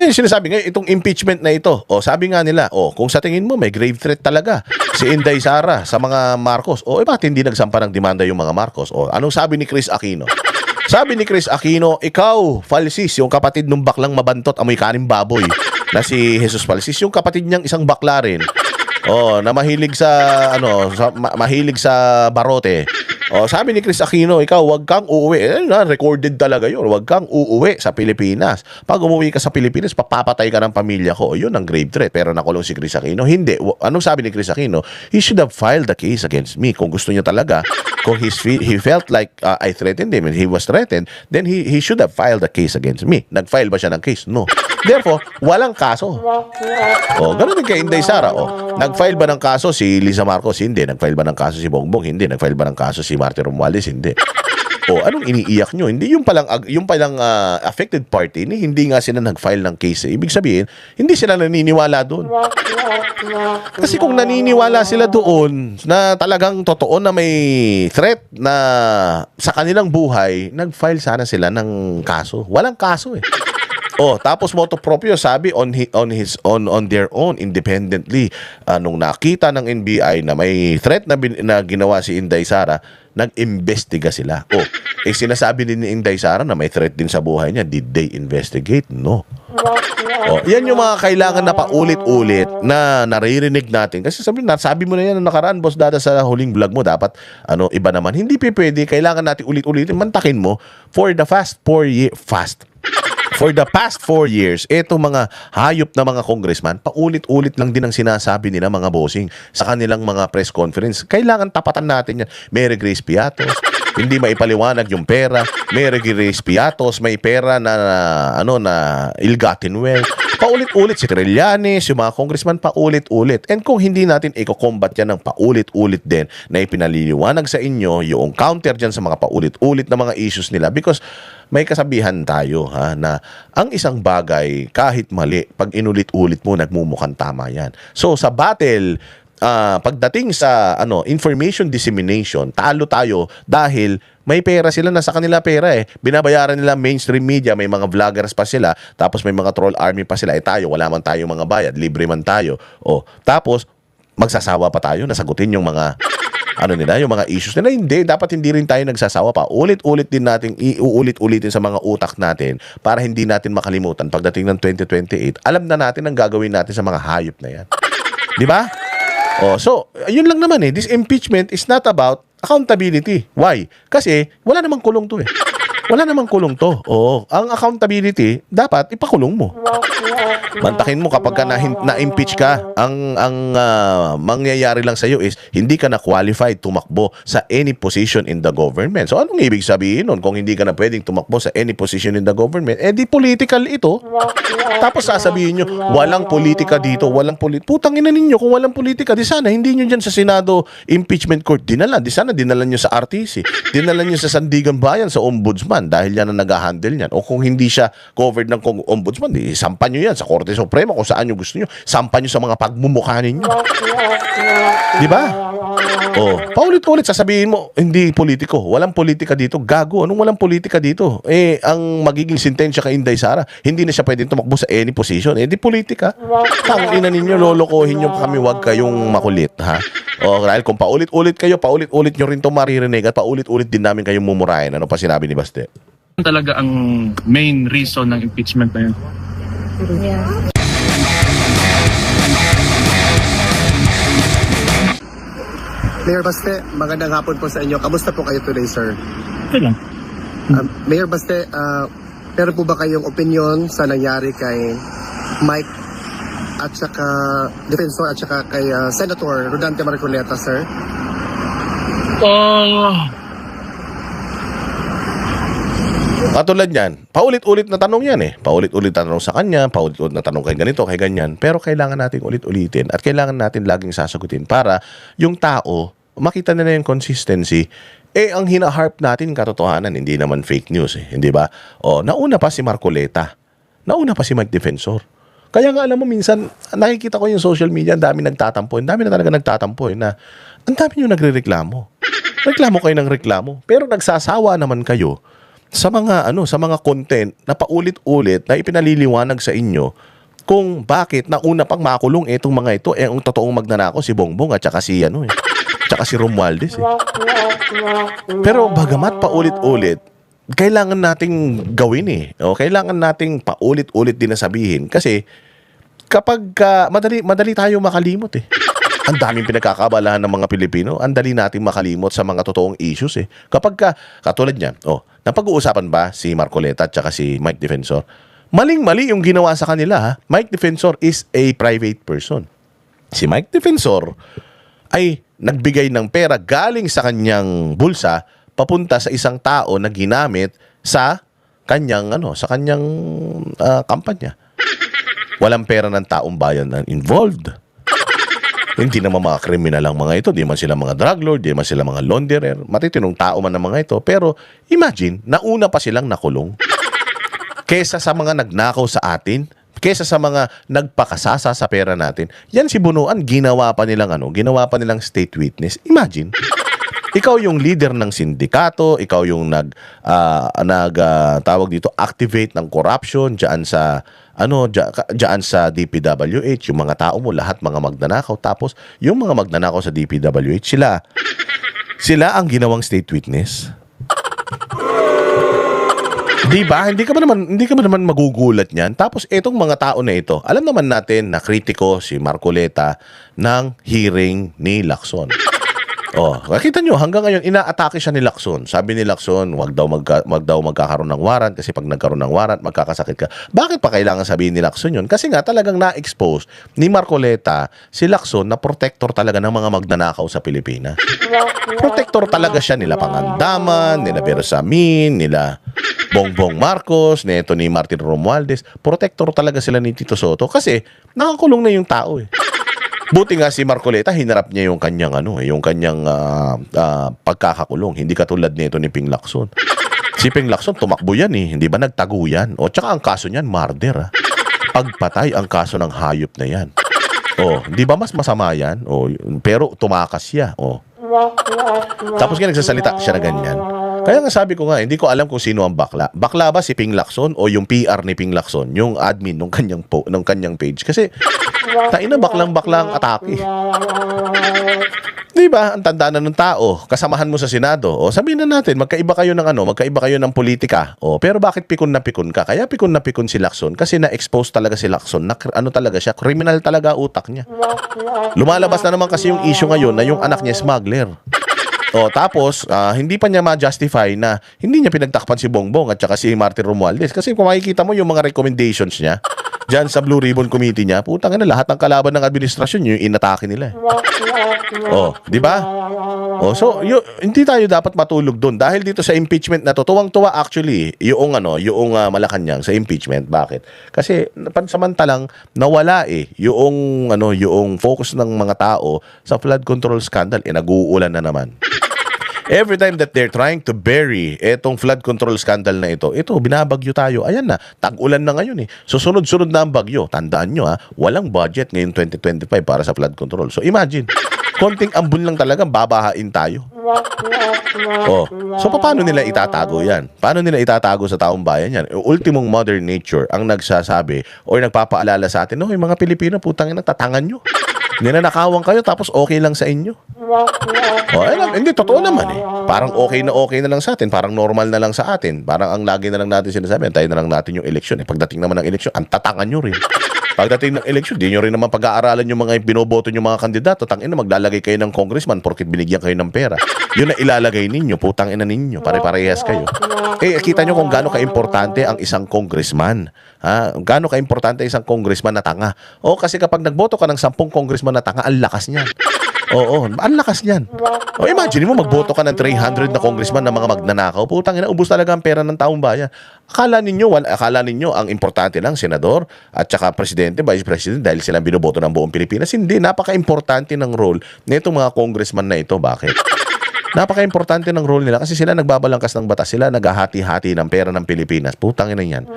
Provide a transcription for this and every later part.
Sinasabi ngayon, itong impeachment na ito, sabi nga nila, kung sa tingin mo may grave threat talaga si Inday Sara sa mga Marcos, bakit hindi nagsampa ng demanda yung mga Marcos? Anong sabi ni Chris Aquino? Sabi ni Chris Aquino, ikaw, Falsis, yung kapatid ng baklang mabantot, amoy kaning baboy, na si Jesus Falsis, yung kapatid niyang isang bakla rin, na mahilig sa, mahilig sa barote. Sabi ni Chris Aquino, ikaw, wag kang uuwi. Recorded talaga yun. Wag kang uuwi sa Pilipinas. Pag umuwi ka sa Pilipinas, papapatay ka ng pamilya ko. Yun ang grave threat. Pero nakulong si Chris Aquino. Hindi. Anong sabi ni Chris Aquino? He should have filed the case against me. Kung gusto niya talaga, kung he felt like I threatened him and he was threatened, then he should have filed the case against me. Nag-file ba siya ng case? No. Therefore, walang kaso. Ganun din kay Inday Sara. Nag-file ba ng kaso si Lisa Marcos? Hindi. Nag-file ba ng kaso si Bongbong? Hindi. Nag-file ba ng kaso si Martin Romualdez? Hindi. Anong iniiyak nyo? Hindi yung palang affected party, hindi nga sila nag-file ng case. Ibig sabihin, hindi sila naniniwala doon. Kasi kung naniniwala sila doon na talagang totoo na may threat na sa kanilang buhay, nag-file sana sila ng kaso. Walang kaso eh. Tapos motu proprio sabi on their own independently, nung nakita ng NBI na may threat na ginawa si Inday Sara, nag-imbestiga sila. Sinasabi din ni Inday Sara na may threat din sa buhay niya. Did they investigate? No. Yan yung mga kailangan na paulit-ulit na naririnig natin. Kasi sabi mo na yan na nakaraan, Boss Dada, sa huling vlog mo, dapat iba naman. Hindi pwede. Kailangan natin ulit-ulitin. Mantakin mo for the past 4 years, eto mga hayop na mga congressman, paulit-ulit lang din ang sinasabi nila mga bossing sa kanilang mga press conference. Kailangan tapatan natin yan. Mary Grace Piatos, hindi maipaliwanag yung pera. Mary Grace Piatos, may pera na ill-gotten wealth. Paulit-ulit si Trillanes, yung mga congressman, paulit-ulit. And kung hindi natin i-combat yan ng paulit-ulit din na ipinaliliwanag sa inyo yung counter dyan sa mga paulit-ulit na mga issues nila, because may kasabihan tayo na ang isang bagay kahit mali, pag inulit-ulit mo, nagmumukhang tama yan. So sa battle, pagdating sa information dissemination, talo tayo dahil may pera sila, nasa kanila pera binabayaran nila mainstream media, may mga vloggers pa sila, tapos may mga troll army pa sila. Tayo, wala man tayo mga bayad, libre man tayo. Tapos magsasawa pa tayo nasagutin yung mga yung mga issues nila. Hindi, dapat hindi rin tayo nagsasawa pa. Ulit-ulit din natin, iuulit-ulitin sa mga utak natin para hindi natin makalimutan pagdating ng 2028. Alam na natin ang gagawin natin sa mga hayop na yan. Di ba? So, yun lang naman This impeachment is not about accountability. Why? Kasi wala namang kulong to Wala namang kulong to. Ang accountability, dapat ipakulong mo. Mantakin mo kapag na-impeach ka, ang mangyayari lang sa'yo is hindi ka na qualified tumakbo sa any position in the government. So anong ibig sabihin nun? Kung hindi ka na pwedeng tumakbo sa any position in the government, di political ito. Tapos sasabihin nyo, walang politika dito, walang politika. Putang ina ninyo, kung walang politika, di sana hindi nyo dyan sa Senado impeachment court dinala. Di sana dinala nyo sa RTC, dinala nyo sa Sandigan Bayan, sa Ombudsman, dahil yan ang nag-handle niyan. O kung hindi siya covered ng Ombudsman, sampan nyo yan sa Korte Suprema, kung saan nyo gusto nyo. Sampan nyo sa mga pagmumukha ninyo. Di ba? Paulit-ulit sasabihin mo, hindi politiko. Walang politika dito. Gago. Anong walang politika dito? Ang magiging sentensya kay Inday Sara, hindi na siya pwedeng tumakbo sa any position. Di politika. Tangina ninyo, lolokohin nyo kami, wag kayong makulit. Dahil kung paulit-ulit kayo, paulit-ulit nyo rin itong maririnig at paulit-ulit din namin kayong mumurahin. Ano pa sinabi ni Baste? Talaga ang main reason ng impeachment na yun. Yeah. Mayor Baste, magandang hapon po sa inyo. Kamusta po kayo today, sir? Okay lang. Mayor Baste, meron po ba kayong opinion sa nangyari kay Mike at saka Defensor at saka kay Senator Rodante Marcoleta, sir? Katulad yan, paulit-ulit na tanong yan Paulit-ulit na tanong sa kanya, paulit-ulit na tanong kay ganito, kay ganyan. Pero kailangan natin ulit-ulitin at kailangan natin laging sasagutin para yung tao, makita nila yung consistency. Ang hinaharp natin katotohanan, hindi naman fake news hindi ba? Nauna pa si Marcoleta. Nauna pa si Mike Defensor. Kaya nga alam mo, minsan, nakikita ko yung social media, ang dami nagtatampo. Ang dami na talaga nagtatampo na ang dami nyo nagre-reklamo. Reklamo kayo ng reklamo. Pero nagsasawa naman kayo sa mga content na paulit-ulit na ipinaliliwanag sa inyo kung bakit nauna pang makulong itong mga ito ang totoong magnanakaw si Bongbong at saka si tsaka si Romualdez. Pero bagamat paulit-ulit, kailangan nating gawin o kailangan nating paulit-ulit din na sabihin kasi kapag madali tayo makalimot Ang daming pinagkakabalahan ng mga Pilipino, ang dali nating makalimot sa mga totoong issues Kapag katulad niyan, napag-uusapan ba si Marcoleta at saka si Mike Defensor? Maling-mali yung ginawa sa kanila Mike Defensor is a private person. Si Mike Defensor ay nagbigay ng pera galing sa kanyang bulsa papunta sa isang tao na ginamit sa kanyang kampanya. Walang pera ng taong bayan na involved. Hindi naman mga kriminal ang mga ito, di man sila mga drug lord, di man sila mga launderer, matitinong tao man ang mga ito. Pero imagine, nauna pa silang nakulong kesa sa mga nagnakaw sa atin, kesa sa mga nagpakasasa sa pera natin. Yan si Bunuan, ginawa pa nilang state witness. Imagine. Ikaw yung leader ng sindikato, ikaw yung tawag dito, activate ng corruption diyan sa DPWH, yung mga tao mo lahat mga magnanakaw, tapos yung mga magnanakaw sa DPWH sila ang ginawang state witness. Di ba? Hindi ka ba naman magugulat niyan? Tapos etong mga tao na ito, alam naman natin na kritiko si Marcoleta ng hearing ni Lacson. Nakita nyo, hanggang ngayon, inaatake siya ni Lacson. Sabi ni Lacson, wag daw magkakaroon ng warrant kasi pag nagkaroon ng warrant, magkakasakit ka. Bakit pa kailangan sabihin ni Lacson yun? Kasi nga talagang na-expose ni Marcoleta si Lacson na protector talaga ng mga magnanakaw sa Pilipinas. Protector talaga siya nila Pangandaman, nila Bersamin, nila Bongbong Marcos, neto ni Martin Romualdez. Protector talaga sila ni Tito Soto kasi nakakulong na yung tao Buti nga si Marcoleta, hinarap niya yung kanyang pagkakakulong. Hindi katulad nito ni Ping Lacson. Si Ping Lacson, tumakbo yan hindi ba nagtago yan? Tsaka ang kaso niyan, murder Pagpatay ang kaso ng hayop na yan. Di ba mas masama yan? Pero tumakas siya. Tapos nga nagsasalita siya na ganyan. Kaya nga sabi ko nga, hindi ko alam kung sino ang bakla. Bakla ba si Ping Lacson o yung PR ni Ping Lacson, yung admin ng kanyang page? Kasi taina baklang-baklang atake. Di ba? Ang tanda na ng tao, kasamahan mo sa Senado. Sabihin na natin, magkaiba kayo ng politika. Pero bakit pikon na pikon ka? Kaya pikon na pikon si Lacson kasi na-expose talaga si Lacson na talaga siya, criminal talaga utak niya. Lumalabas na naman kasi yung issue ngayon na yung anak niya smuggler. Tapos, hindi pa niya ma-justify na hindi niya pinagtakpan si Bongbong at saka si Martin Romualdez. Kasi kung makikita mo yung mga recommendations niya, dyan sa Blue Ribbon Committee niya, putang ina, lahat ng kalaban ng administrasyon, yung inatake nila. Di ba? So, hindi tayo dapat matulog doon. Dahil dito sa impeachment na to, tuwang-tuwa actually, yung Malacanang sa impeachment. Bakit? Kasi, pansamantalang nawala yung focus ng mga tao sa flood control scandal, nag-uulan na naman. Every time that they're trying to bury etong flood control scandal na ito, binabagyo tayo. Ayan na, tag-ulan na ngayon Susunod-sunod na ang bagyo. Tandaan nyo walang budget ngayon 2025 para sa flood control. So imagine, konting ambon lang talaga, babahain tayo. So paano nila itatago yan? Paano nila itatago sa taong bayan yan? Ultimong Mother Nature ang nagsasabi o nagpapaalala sa atin, yung mga Pilipino, putang ina, tatangan nyo. Ninanakawan kayo tapos okay lang sa inyo. Hindi, totoo naman Parang okay na lang sa atin. Parang normal na lang sa atin. Parang ang lagi na lang natin sinasabi, antayin na lang natin yung eleksyon. Pagdating naman ng eleksyon, ang tatangan nyo rin. Pagdating ng eleksyon, di nyo rin naman pag-aaralan yung mga binoboto yung mga kandidato. Tangina, maglalagay kayo ng congressman porket binigyan kayo ng pera. Yun na ilalagay ninyo, putang ina ninyo. Pare-parehas kayo. Kita nyo kung gaano ka-importante ang isang congressman. Gaano ka-importante ang isang congressman na tanga. Kasi kapag nagboto ka ng 10 congressman na tanga, ang lakas niyan. Ang lakas niyan. Imagine mo, magboto ka ng 300 na congressman na mga magnanakaw. Putang ina, ubos talaga ang pera ng taong bayan. Akala ninyo ang importante lang, senador at saka presidente, vice president, dahil silang binoboto ng buong Pilipinas. Hindi, napaka-importante ng role nitong mga congressman na ito. Bakit? Napaka-importante ng role nila kasi sila nagbabalangkas ng batas, sila naghahati-hati ng pera ng Pilipinas. Putang ina yan.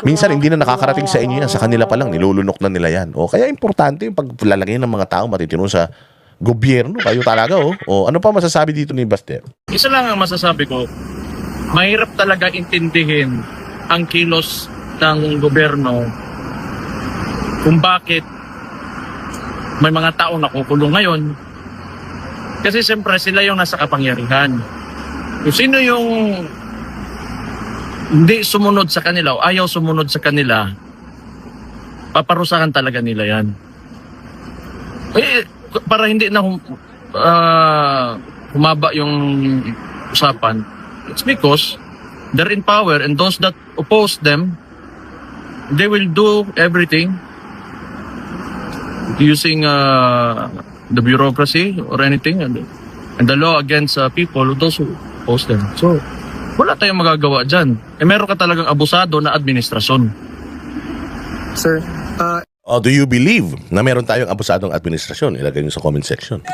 Minsan hindi na nakakarating sa inyo yan, sa kanila pa lang, nilulunok na nila yan. Kaya importante yung paglalagay ng mga tao matitino sa gobyerno. Kayo talaga ano pa masasabi dito ni Baster? Isa lang ang masasabi ko, mahirap talaga intindihin ang kilos ng gobyerno kung bakit may mga tao nakukulong ngayon. Kasi siyempre sila yung nasa kapangyarihan. Kung sino yung hindi sumunod sa kanila o ayaw sumunod sa kanila, paparusahan talaga nila yan. Para hindi na humaba yung usapan, it's because they're in power and those that oppose them, they will do everything using the bureaucracy or anything and the law against people, those who oppose them. So, wala tayong magagawa dyan. Meron ka talagang abusado na administrasyon. Sir, Do you believe na meron tayong abusadong administrasyon? Ilagay nyo sa comment section.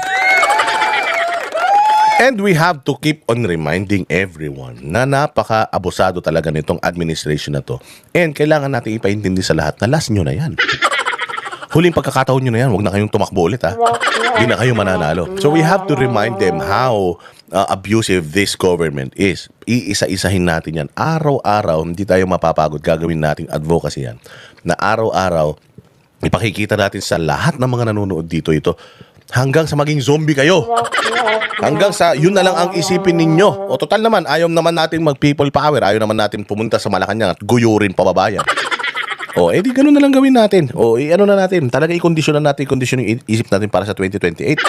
And we have to keep on reminding everyone na napaka-abusado talaga nitong administration na to. And kailangan natin ipaintindi sa lahat na last nyo na yan. Huling pagkakataon nyo na yan, huwag na kayong tumakbo ulit ha. Hindi na kayo mananalo. So we have to remind them how abusive this government is. Iisa-isahin natin yan. Araw-araw, hindi tayo mapapagod. Gagawin nating advocacy yan. Na araw-araw, ipakikita natin sa lahat ng mga nanonood dito ito. Hanggang sa maging zombie kayo. Hanggang sa yun na lang ang isipin ninyo. O total naman, ayaw naman natin mag-people power. Ayaw naman natin pumunta sa Malacanang at guyurin pababayan. O, edi ganun na lang gawin natin. O, ano na natin. Talaga i-kondisyon na natin, i-kondisyon yung isip natin para sa 2028.